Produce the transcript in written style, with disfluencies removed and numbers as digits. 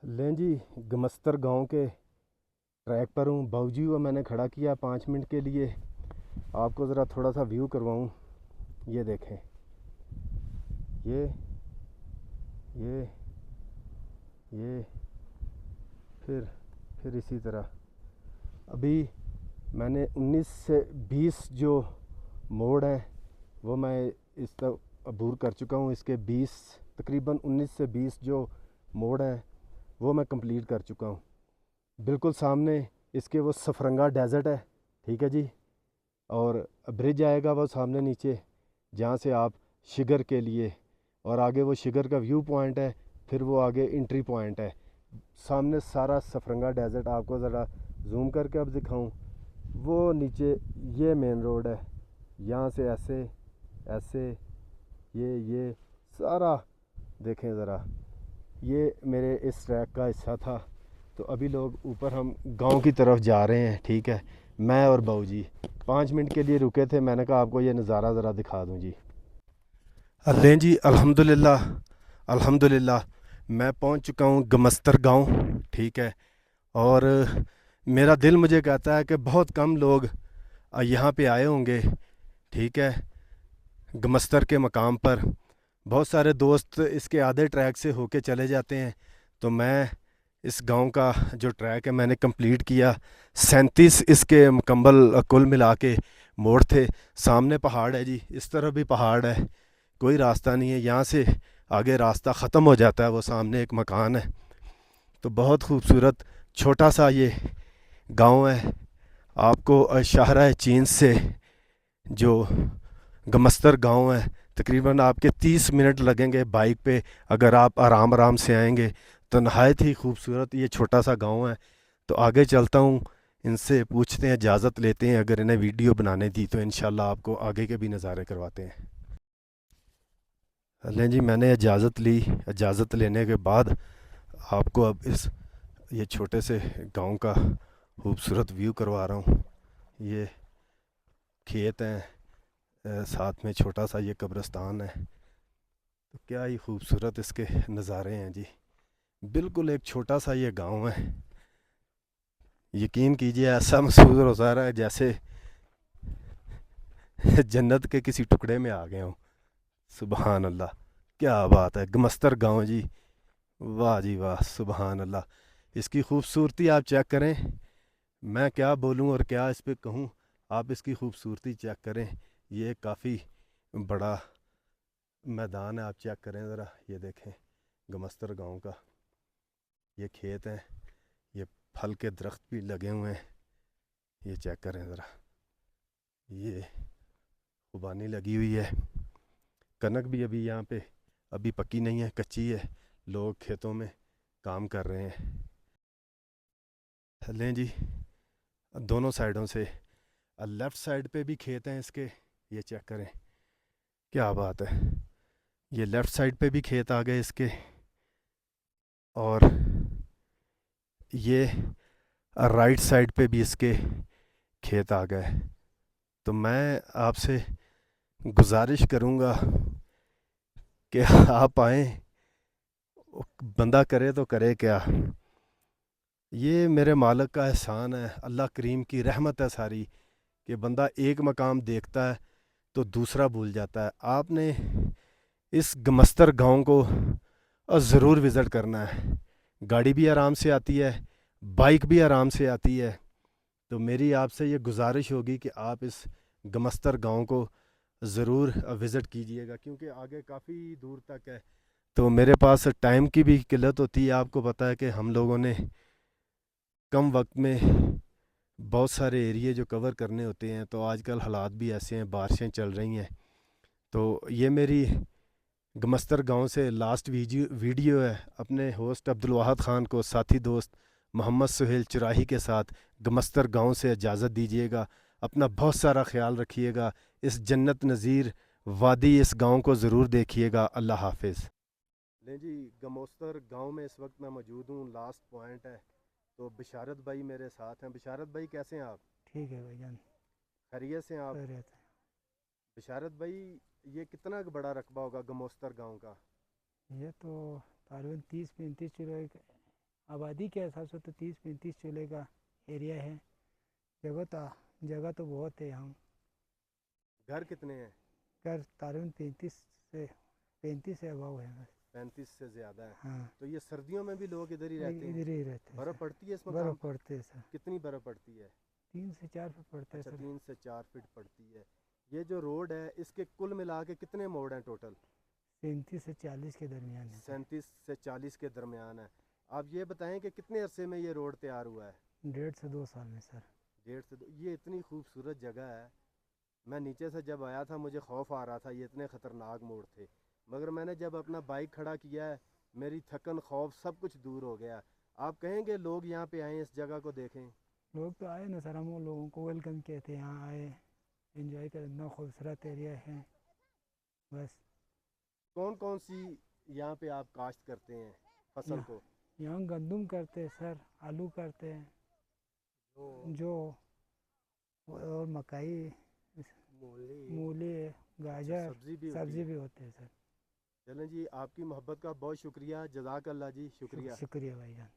लें जी, गमस्तर गांव के ट्रैक पर हूँ। बाऊजी को मैंने खड़ा किया 5 मिनट के लिए। आपको ज़रा थोड़ा सा व्यू करवाऊँ। ये देखें, ये ये ये फिर इसी तरह। अभी मैंने 19 से 20 जो मोड़ हैं वो मैं इस तक अबूर कर चुका हूँ। इसके 20 तकरीबन 19 से 20 जो मोड़ हैं वो मैं कंप्लीट कर चुका हूँ। बिल्कुल सामने इसके वो सफरंगा डेज़र्ट है, ठीक है जी। और ब्रिज आएगा वो सामने नीचे, जहाँ से आप शिगर के लिए, और आगे वो शिगर का व्यू पॉइंट है। फिर वो आगे एंट्री पॉइंट है। सामने सारा सफरंगा डेज़र्ट आपको ज़रा जूम करके अब दिखाऊं। वो नीचे ये मेन रोड है, यहाँ से ऐसे ऐसे ये सारा देखें ज़रा। ये मेरे इस ट्रैक का हिस्सा था। तो अभी लोग ऊपर हम गांव की तरफ जा रहे हैं, ठीक है। मैं और बाऊजी 5 मिनट के लिए रुके थे। मैंने कहा आपको ये नज़ारा ज़रा दिखा दूं जी। लें जी, अल्हम्दुलिल्लाह अल्हम्दुलिल्लाह मैं पहुंच चुका हूं गमस्तर गांव, ठीक है। और मेरा दिल मुझे कहता है कि बहुत कम लोग यहाँ पे आए होंगे, ठीक है, गमस्तर के मकाम पर। बहुत सारे दोस्त इसके आधे ट्रैक से होके चले जाते हैं। तो मैं इस गांव का जो ट्रैक है मैंने कंप्लीट किया। 37 इसके मुकम्मल कुल मिला के मोड़ थे। सामने पहाड़ है जी, इस तरफ भी पहाड़ है। कोई रास्ता नहीं है, यहाँ से आगे रास्ता ख़त्म हो जाता है, वो सामने एक मकान है। तो बहुत खूबसूरत छोटा सा ये गांव है। आपको शाहराह चीन से जो गमस्तर गांव है तकरीबन आपके 30 मिनट लगेंगे बाइक पे, अगर आप आराम आराम से आएंगे। तो नहायत ही खूबसूरत ये छोटा सा गांव है। तो आगे चलता हूँ, इनसे पूछते हैं, इजाज़त लेते हैं। अगर इन्हें वीडियो बनाने दी तो इंशाल्लाह आपको आगे के भी नज़ारे करवाते हैं। लें जी, मैंने इजाज़त ली। इजाज़त लेने के बाद आपको अब इस ये छोटे से गांव का खूबसूरत व्यू करवा रहा हूँ। ये खेत हैं, साथ में छोटा सा ये कब्रिस्तान है। तो क्या ही खूबसूरत इसके नज़ारे हैं जी। बिल्कुल एक छोटा सा ये गांव है। यकीन कीजिए ऐसा महसूस हो रहा है जैसे जन्नत के किसी टुकड़े में आ गए हों। सुबहान अल्लाह, क्या बात है। गमस्तर गांव जी, वाह जी वाह, सुबहान अल्लाह। इसकी खूबसूरती आप चेक करें। मैं क्या बोलूं और क्या इस पे कहूं, आप इसकी खूबसूरती चेक करें। ये काफ़ी बड़ा मैदान है, आप चेक करें ज़रा। ये देखें गमस्तर गांव का ये खेत है। ये फल के दरख्त भी लगे हुए हैं, ये चेक करें ज़रा। ये खुबानी लगी हुई है। कनक भी अभी यहाँ पे अभी पकी नहीं है, कच्ची है। लोग खेतों में काम कर रहे हैं। लें जी, दोनों साइडों से लेफ़्ट साइड पे भी खेत हैं इसके, ये चेक करें, क्या बात है। ये लेफ़्ट साइड पे भी खेत आ गए इसके, और ये राइट साइड पे भी इसके खेत आ गए। तो मैं आपसे गुजारिश करूँगा कि आप आएँ। बंदा करे तो करे क्या। ये मेरे मालिक का एहसान है, अल्लाह करीम की रहमत है सारी, कि बंदा एक मकाम देखता है तो दूसरा भूल जाता है। आपने इस गमस्तर गांव को ज़रूर विज़िट करना है। गाड़ी भी आराम से आती है, बाइक भी आराम से आती है। तो मेरी आपसे ये गुजारिश होगी कि आप इस गमस्तर गांव को ज़रूर विज़िट कीजिएगा, क्योंकि आगे काफ़ी दूर तक है। तो मेरे पास टाइम की भी किल्लत होती है। आपको पता है कि हम लोगों ने कम वक्त में बहुत सारे एरिए जो कवर करने होते हैं। तो आजकल हालात भी ऐसे हैं, बारिशें चल रही हैं। तो ये मेरी गमस्तर गांव से लास्ट वीडियो है। अपने होस्ट अब्दुल वाहद ख़ान को साथी दोस्त मोहम्मद सुहेल चुराही के साथ गमस्तर गांव से इजाज़त दीजिएगा। अपना बहुत सारा ख्याल रखिएगा। इस जन्नत नज़ीर वादी इस गांव को ज़रूर देखिएगा। अल्लाह हाफिज़। लें जी, गमोस्तर गांव में इस वक्त मैं मौजूद हूँ, लास्ट पॉइंट है। तो बिशारत भाई मेरे साथ हैं। बिशारत भाई कैसे हैं आप? ठीक है भाईजान। खैरियत से हैं आप? खैरियत बिशारत भाई, ये कितना बड़ा रकबा होगा गमोस्तर गांव का? है। ये तो तकरीबन 30-35 किलो آبادی کے حساب سے تو 30-35 چولہے کا ایریا ہے. جگہ تو بہت ہے یہاں. گھر کتنے ہیں؟ گھر تقریباً 35 سے ابو ہے بس. 35 سے زیادہ ہے. ہاں تو یہ سردیوں میں بھی لوگ ادھر ہی رہتے ہیں؟ ادھر ہی رہتے ہیں برف سر. پڑتی ہے اس مقام برف پڑتے ہے سر. کتنی برف پڑتی ہے؟ 3 سے 4 فٹ پڑتا ہے اچھا سر. 3 سے 4 فٹ پڑتی ہے. یہ جو روڈ ہے اس کے کل ملا کے کتنے موڑ ہیں ٹوٹل؟ 37 سے 40 کے درمیان ہے سر. 37 سے 40 کے درمیان ہے. آپ یہ بتائیں کہ کتنے عرصے میں یہ روڈ تیار ہوا ہے؟ 1.5 سے 2 سال میں سر. 1.5 سے 2. یہ اتنی خوبصورت جگہ ہے. میں نیچے سے جب آیا تھا مجھے خوف آ رہا تھا، یہ اتنے خطرناک موڑ تھے، مگر میں نے جب اپنا بائک کھڑا کیا ہے میری تھکن خوف سب کچھ دور ہو گیا. آپ کہیں گے لوگ یہاں پہ آئیں اس جگہ کو دیکھیں؟ لوگ تو آئے نا سر، ہم وہ لوگوں کو ویلکم کہتے ہیں، یہاں آئے انجوائے کریں. اتنا خوبصورت ایریا ہے بس. کون کون سی یہاں پہ آپ کاشت کرتے ہیں فصل کو؟ یہاں گندم کرتے ہیں سر، آلو کرتے ہیں جو اور مکئی، مولی، اچھا گاجر، سبزی بھی ہوتی سبزی ہے. بھی ہوتے ہیں سر. چلیں جی، آپ کی محبت کا بہت شکریہ. جزاک اللہ جی، شکریہ. شکریہ بھائی جان.